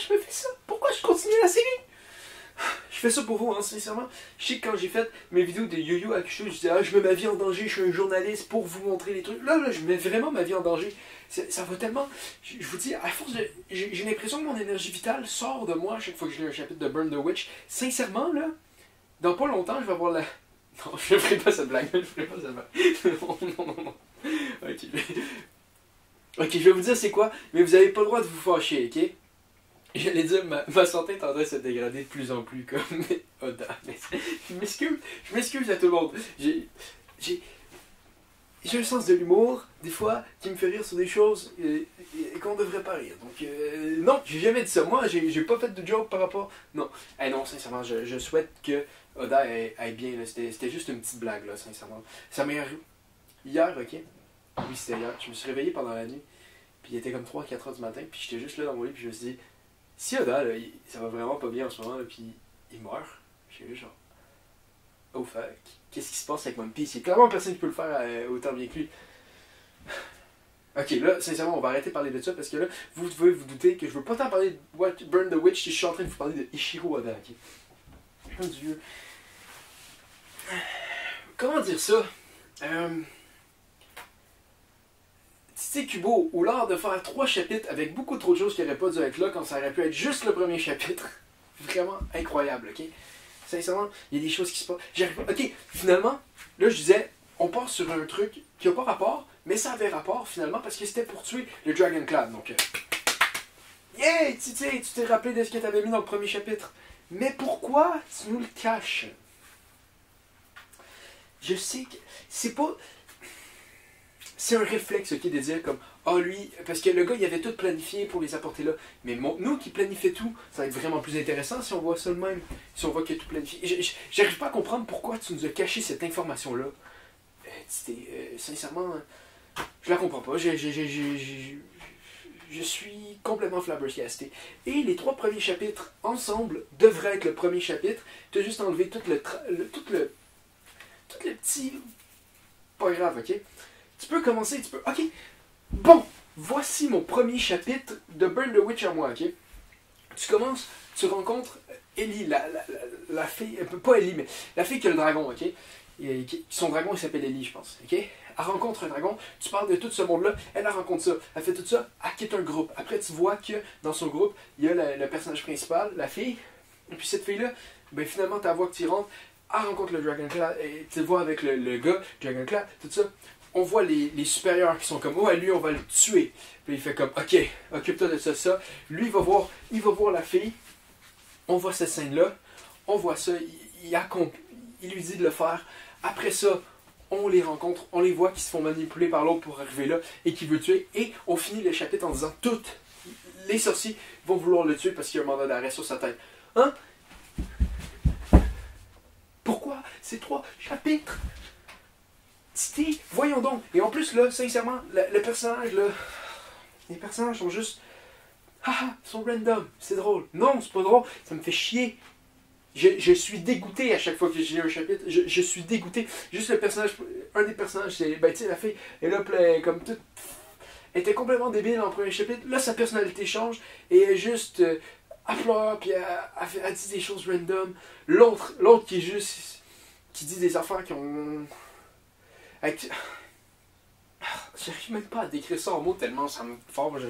je me fais ça? Pourquoi je continue la série? Je fais ça pour vous, hein, sincèrement. Je sais que quand j'ai fait mes vidéos de Yu Yu Hakusho, je disais, ah, je mets ma vie en danger, je suis un journaliste pour vous montrer les trucs. Là, je mets vraiment ma vie en danger. Ça va tellement... Je vous dis, à force de... J'ai l'impression que mon énergie vitale sort de moi à chaque fois que je lis un chapitre de Burn the Witch. Sincèrement, là, dans pas longtemps, je vais avoir la... Non, je ne ferai pas cette blague. Je ne ferai pas cette blague. Non. Ok. Ok, je vais vous dire c'est quoi, mais vous n'avez pas le droit de vous fâcher, ok? J'allais dire, ma santé est en train de se dégrader de plus en plus, comme Oda. Je m'excuse à tout le monde. J'ai un sens de l'humour, des fois, qui me fait rire sur des choses qu'on devrait pas rire. Donc, non, j'ai jamais dit ça. Moi, j'ai pas fait de joke par rapport... Non, non, sincèrement, je souhaite que Oda aille bien. C'était juste une petite blague, là, sincèrement. Ça m'est arrivé hier, ok? Oui, c'était hier. Je me suis réveillé pendant la nuit, puis il était comme 3-4 heures du matin, puis j'étais juste là dans mon lit, puis je me suis dit... Si Oda, là, ça va vraiment pas bien en ce moment, là, puis il meurt, j'ai vu genre, oh fuck, qu'est-ce qui se passe avec One Piece? Il y a clairement personne qui peut le faire autant bien que lui. Ok, là, sincèrement, on va arrêter de parler de ça, parce que là, vous devez vous douter que je veux pas tant parler de Burn the Witch si je suis en train de vous parler de Ichiro Oda, ok? Mon Dieu. Comment dire ça? Tite Kubo, ou l'art de faire 3 chapitres avec beaucoup trop de choses qui n'auraient pas dû être là quand ça aurait pu être juste le premier chapitre. Vraiment incroyable, ok? Sincèrement, il y a des choses qui se passent. Ok, finalement, là je disais, on part sur un truc qui n'a pas rapport, mais ça avait rapport finalement parce que c'était pour tuer le Dragon Clan. Donc, yeah, tu t'es rappelé de ce que tu avais mis dans le premier chapitre. Mais pourquoi tu nous le caches? Je sais que c'est pas... C'est un réflexe, ok, de dire comme, ah lui, parce que le gars, il avait tout planifié pour les apporter là. Mais nous qui planifions tout, ça va être vraiment plus intéressant si on voit ça de même, si on voit qu'il y a tout planifié. J'arrive pas à comprendre pourquoi tu nous as caché cette information-là. Sincèrement, je la comprends pas. Je suis complètement flabbergasté. Et les 3 premiers chapitres, ensemble, devraient être le premier chapitre. Tu as juste enlevé tout le petit... Pas grave, ok? Tu peux commencer, tu peux... Ok, bon, voici mon premier chapitre de Burn the Witch à moi, ok? Tu commences, tu rencontres Ellie, la fille... Pas Ellie, mais la fille qui a le dragon, ok? Son dragon, il s'appelle Ellie, je pense, ok? Elle rencontre un dragon, tu parles de tout ce monde-là, elle rencontre ça, elle fait tout ça, elle quitte un groupe. Après, tu vois que dans son groupe, il y a le personnage principal, la fille, et puis cette fille-là, ben finalement, tu vois que tu rentres, elle rencontre le Dragon Clan, et tu le vois avec le gars, Dragon Clan, tout ça. On voit les supérieurs qui sont comme, oh, lui, on va le tuer. Puis il fait comme, ok, occupe-toi de ça. Lui, il va voir la fille. On voit cette scène-là. On voit ça. Il lui dit de le faire. Après ça, on les rencontre. On les voit qui se font manipuler par l'autre pour arriver là et qui veut tuer. Et on finit le chapitre en disant, toutes les sorciers vont vouloir le tuer parce qu'il y a un mandat d'arrêt sur sa tête. Hein? Pourquoi ces 3 chapitres? Voyons donc. Et en plus, là, sincèrement, le personnage, là... Les personnages sont juste... Haha, sont random. C'est drôle. Non, c'est pas drôle. Ça me fait chier. Je suis dégoûté à chaque fois que j'ai un chapitre. Je suis dégoûté. Juste le personnage... Un des personnages, c'est... Ben, tu sais, la fille, elle est là, comme toute... Elle était complètement débile dans le premier chapitre. Là, sa personnalité change. Et elle est juste... elle pleure, puis elle dit des choses random. L'autre qui est juste... Qui dit des affaires qui ont... J'arrive même pas à décrire ça en mots tellement ça me fort, moi,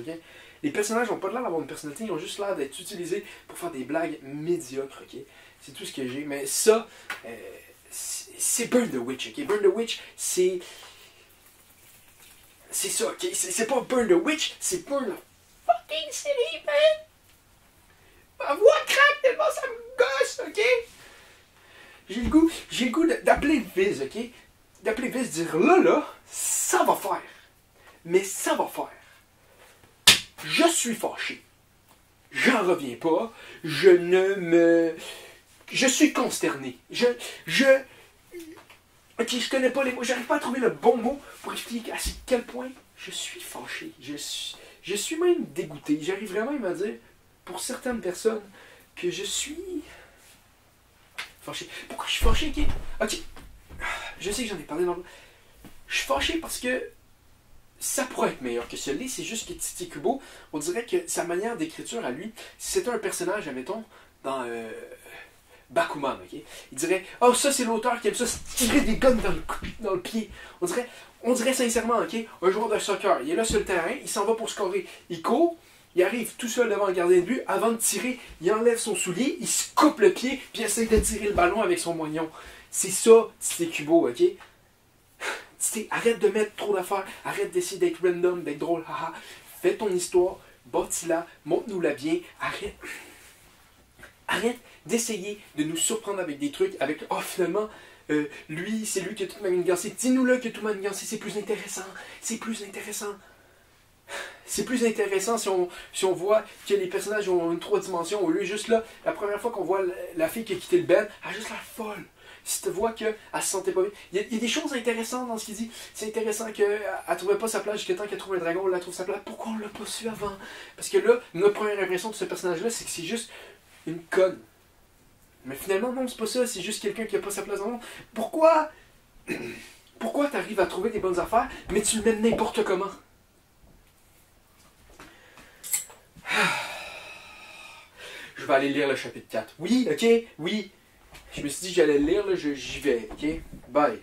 les personnages n'ont pas l'air d'avoir une personnalité, ils ont juste l'air d'être utilisés pour faire des blagues médiocres, ok? C'est tout ce que j'ai, mais ça, c'est Burn the Witch, ok? Burn the Witch, c'est ça, ok? C'est pas Burn the Witch, c'est Burn the fucking city, man! Ma voix craque tellement ça me gosse, ok? J'ai le goût d'appeler Viz, ok? D'appeler Viz, dire là, ça va faire. Mais ça va faire. Je suis fâché. J'en reviens pas. Je suis consterné. Ok, je connais pas les mots. J'arrive pas à trouver le bon mot pour expliquer à quel point je suis fâché. Je suis même dégoûté. J'arrive vraiment à me dire, pour certaines personnes, que je suis fâché. Pourquoi je suis fâché, ok? Je sais que j'en ai parlé dans le... Je suis fâché parce que ça pourrait être meilleur que celui-là, c'est juste que Tite Kubo, on dirait que sa manière d'écriture à lui, si c'était un personnage, admettons, dans Bakuman, ok? Il dirait, oh, ça c'est l'auteur qui aime ça, se tirer des guns dans le pied. On dirait sincèrement, ok, un joueur de soccer, il est là sur le terrain, il s'en va pour scorer, il court, il arrive tout seul devant le gardien de but, avant de tirer, il enlève son soulier, il se coupe le pied, puis il essaie de tirer le ballon avec son moignon. C'est ça, Tite Kubo, ok? Arrête de mettre trop d'affaires, arrête d'essayer d'être random, d'être drôle, haha. Fais ton histoire, bâtis-la, montre-nous-la bien, arrête d'essayer de nous surprendre avec des trucs, avec, oh finalement, lui, c'est lui qui a tout manigancé. Dis-nous-le que tout manigancé, c'est plus intéressant, c'est plus intéressant. C'est plus intéressant si on voit que les personnages ont une 3 dimensions, au lieu juste là, la première fois qu'on voit la fille qui a quitté le bed, elle a juste l'air folle. Si tu vois qu'elle se sentait pas bien. Il y a des choses intéressantes dans ce qu'il dit. C'est intéressant qu'elle ne trouvait pas sa place jusqu'à temps qu'elle trouve un dragon, elle trouve sa place. Pourquoi on l'a pas su avant? Parce que là, notre première impression de ce personnage-là, c'est que c'est juste une conne. Mais finalement, non, c'est pas ça. C'est juste quelqu'un qui a pas sa place dans le monde. Pourquoi tu arrives à trouver des bonnes affaires, mais tu le mets n'importe comment? Je vais aller lire le chapitre 4. Oui, ok, oui. Je me suis dit que j'allais le lire, là, j'y vais, ok? Bye.